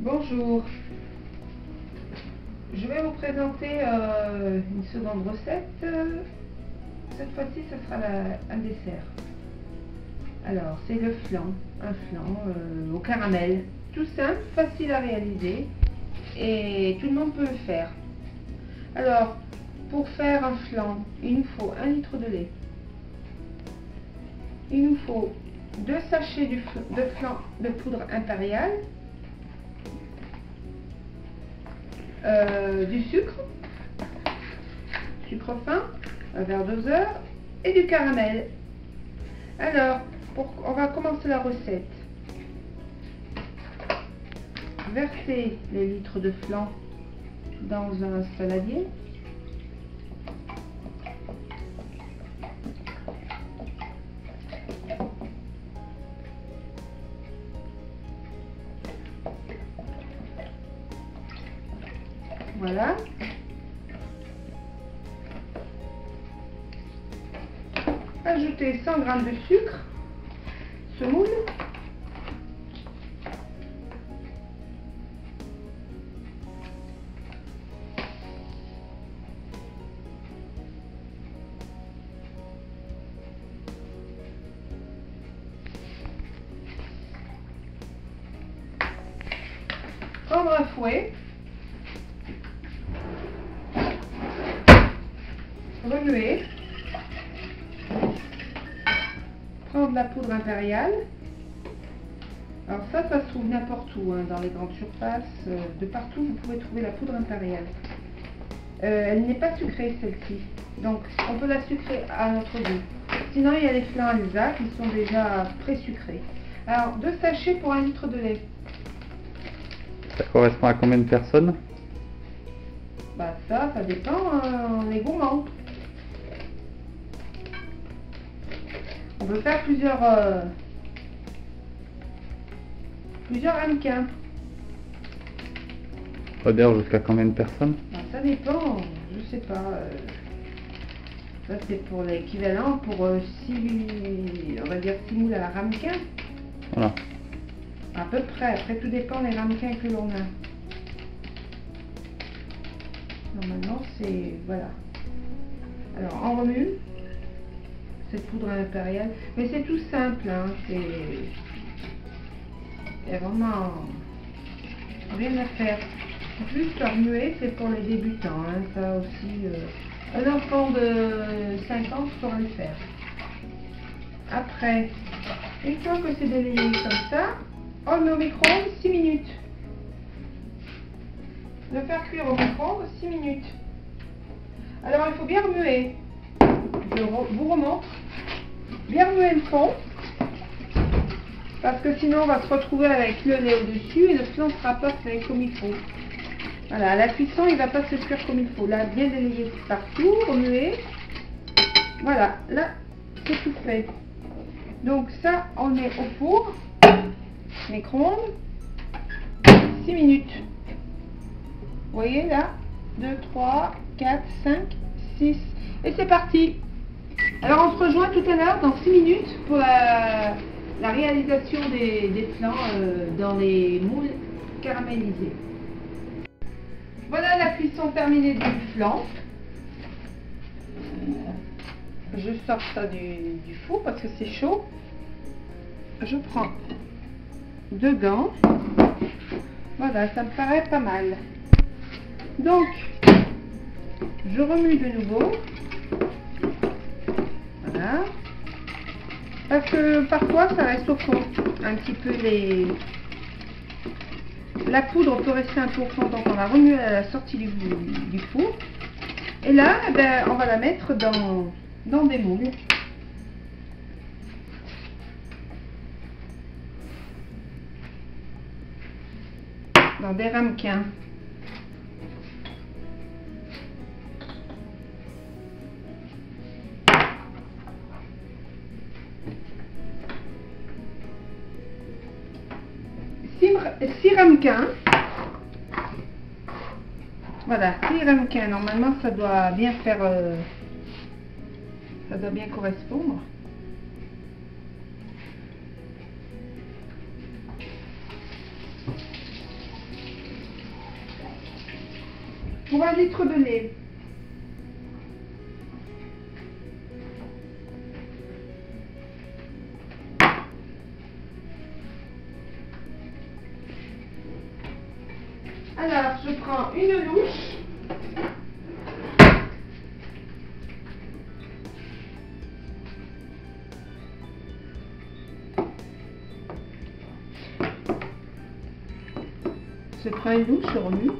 Bonjour, je vais vous présenter une seconde recette. Cette fois-ci, ce sera un dessert. Alors, c'est le flan, un flan au caramel. Tout simple, facile à réaliser et tout le monde peut le faire. Alors, pour faire un flan, il nous faut 1 litre de lait. Il nous faut 2 sachets de flan de poudre impériale. Du sucre fin, un verre doseur et du caramel. Alors, on va commencer la recette. Versez les litres de flan dans un saladier. Voilà. Ajoutez 100 g de sucre, semoule. Prendre un fouet. Remuer, prendre la poudre impériale. Alors ça se trouve n'importe où, hein, dans les grandes surfaces, de partout vous pouvez trouver la poudre impériale. Elle n'est pas sucrée celle-ci, donc on peut la sucrer à notre goût. Sinon il y a les flans Elsa qui sont déjà pré-sucrés. Alors 2 sachets pour 1 litre de lait. Ça correspond à combien de personnes? Bah ça dépend, on est gourmand. On peut faire plusieurs ramequins. Odeur jusqu'à combien de personnes? Ben, ça dépend, je sais pas. Ça c'est pour l'équivalent pour 6, on va dire 6 moules à la ramequin. Voilà. À peu près, après tout dépend des ramequins que l'on a. Normalement c'est, voilà. Alors on remue cette poudre impériale, mais c'est tout simple, hein, c'est vraiment rien à faire, juste à remuer, c'est pour les débutants, hein, ça aussi, un enfant de 5 ans saura le faire. Après, une fois que c'est délayé comme ça, on le met au micro-ondes 6 minutes. Le faire cuire au micro-ondes 6 minutes. Alors il faut bien remuer. Je vous remontre. Bien remuer le fond, parce que sinon on va se retrouver avec le lait au-dessus et le flan ne sera pas fait comme il faut. Voilà, à la cuisson il ne va pas se cuire comme il faut. Là, bien délayer partout, remuer. Voilà, là c'est tout fait. Donc ça, on met au four, micro-ondes, 6 minutes. Vous voyez là, 2, 3, 4, 5, 6. Et c'est parti. Alors on se rejoint tout à l'heure dans 6 minutes pour la réalisation des flans dans les moules caramélisés. Voilà la cuisson terminée du flan. Je sors ça du four parce que c'est chaud. Je prends 2 gants. Voilà, ça me paraît pas mal. Donc, je remue de nouveau. Voilà. Parce que parfois ça reste au fond. Un petit peu la poudre peut rester un peu au fond, donc on la remue à la sortie du four. Et là, eh ben, on va la mettre dans des moules. Dans des ramequins. Six ramequins. Voilà, 6 ramequins. Normalement, ça doit bien faire... ça doit bien correspondre. pour 1 litre de lait. Alors, je prends une louche. Je prends une louche, je remue.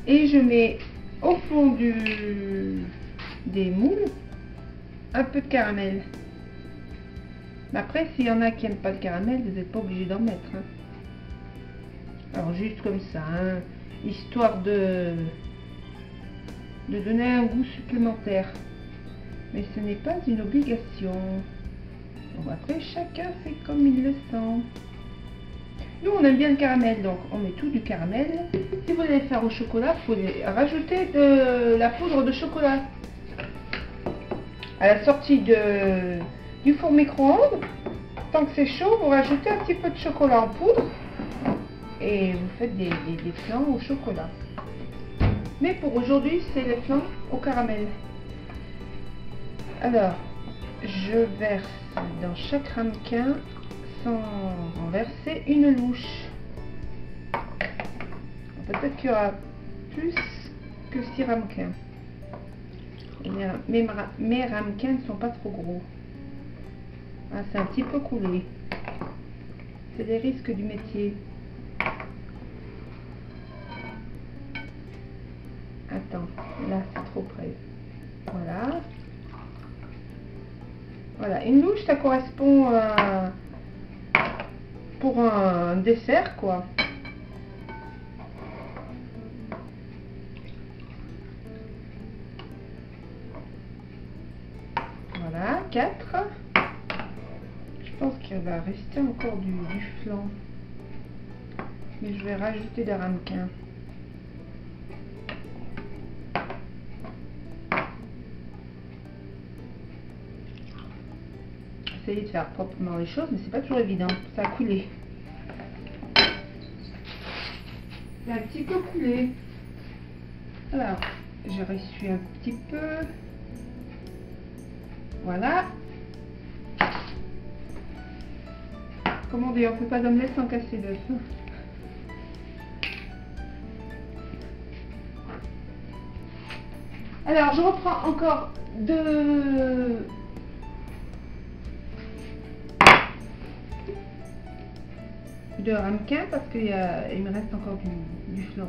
Et je mets au fond des moules un peu de caramel. Mais après, s'il y en a qui n'aiment pas le caramel, vous n'êtes pas obligé d'en mettre. Hein. Alors juste comme ça, hein, histoire de donner un goût supplémentaire. Mais ce n'est pas une obligation. Bon, après, chacun fait comme il le sent. Nous, on aime bien le caramel, donc on met tout du caramel. Si vous voulez faire au chocolat, il faut rajouter de la poudre de chocolat. À la sortie du four micro-ondes, tant que c'est chaud, vous rajoutez un petit peu de chocolat en poudre et vous faites des flans au chocolat. Mais pour aujourd'hui, c'est les flans au caramel. Alors, je verse dans chaque ramequin, sans renverser, une louche. Peut-être qu'il y aura plus que 6 ramequins. Mes ramequins ne sont pas trop gros. Ah, c'est un petit peu coulé. C'est les risques du métier. Attends, là c'est trop près. Voilà. Voilà, une louche, ça correspond pour un dessert, quoi. Voilà, 4. Je pense qu'il va rester encore du flan. Mais je vais rajouter des ramequins. Essayer de faire proprement les choses, mais c'est pas toujours évident. Ça a coulé. Ça a un petit peu coulé. Alors, je ressuie un petit peu. Voilà. Comment dire, on ne fait pas d'omelette sans casser d'œuf. Alors, je reprends encore deux ramequins parce qu'il me reste encore du flan.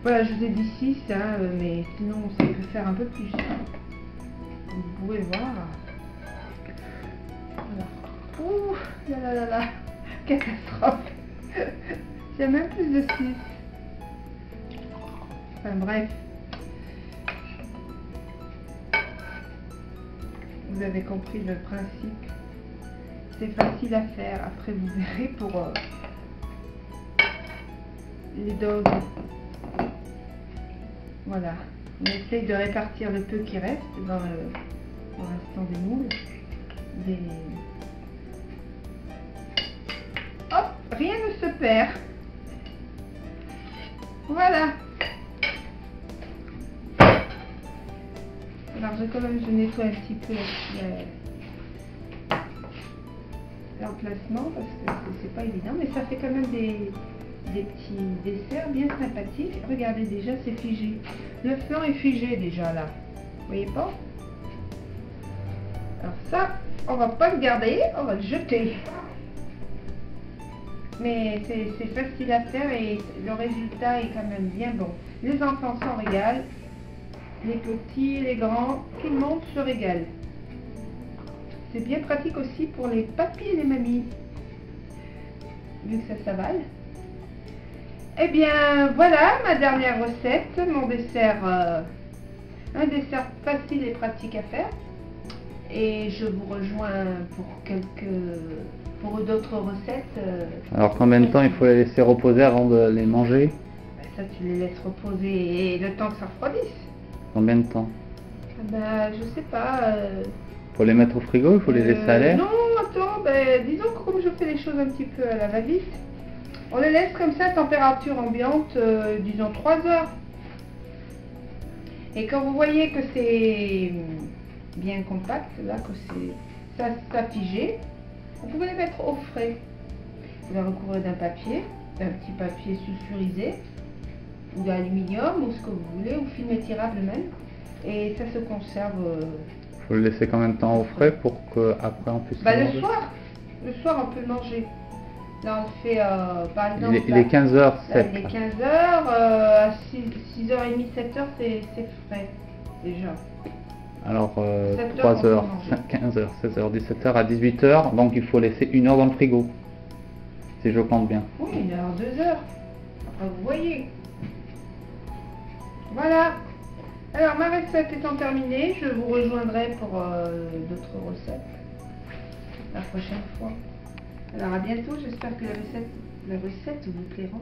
Voilà, je vous ai dit 6, hein, mais sinon ça peut faire un peu plus. Vous pouvez voir. Voilà. Ouh, là là là là, catastrophe. J'ai même plus de 6. Enfin bref. Vous avez compris le principe. C'est facile à faire. Après, vous verrez pour les doses. Voilà. On essaye de répartir le peu qui reste dans le restant des moules. Hop, rien ne se perd. Voilà. Alors, je nettoie un petit peu l'emplacement parce que c'est pas évident, mais ça fait quand même des petits desserts bien sympathiques. Regardez, déjà c'est figé, le flan est figé déjà là, vous voyez pas? Alors ça, on va pas le garder, on va le jeter, mais c'est facile à faire et le résultat est quand même bien bon. Les enfants s'en régalent, les petits, les grands, tout le monde se régale. C'est bien pratique aussi pour les papis et les mamies, vu que ça s'avale. Eh bien, voilà ma dernière recette, mon dessert, un dessert facile et pratique à faire. Et je vous rejoins pour d'autres recettes. Alors combien de temps il faut les laisser reposer avant de les manger? Ça, tu les laisses reposer et le temps que ça refroidisse. Combien de temps? Ben, je sais pas. Faut les mettre au frigo, il faut les laisser à l'air? Non, attends, ben, disons que comme je fais les choses un petit peu à la va-vite, On le laisse comme ça à température ambiante, disons 3 heures. Et quand vous voyez que c'est bien compact, là que ça figé, vous pouvez les mettre au frais. Vous les recouvrez d'un papier, d'un petit papier sulfurisé, ou d'aluminium, ou ce que vous voulez, ou film étirable même. Et ça se conserve. Faut le laisser combien de temps au frais pour qu'après on puisse le manger? Le soir on peut le manger. Là on fait par exemple. Il est 15h07. Il est 15h, à 6h30, 7h c'est frais déjà. Alors 7 3h, heures, on peut 15h, 16h, 17h à 18h, donc il faut laisser 1 heure dans le frigo. Si je compte bien. Oui, 1 heure, 2 heures. Après vous voyez. Voilà. Alors ma recette étant terminée, je vous rejoindrai pour d'autres recettes la prochaine fois. Alors à bientôt, j'espère que la recette vous plaira.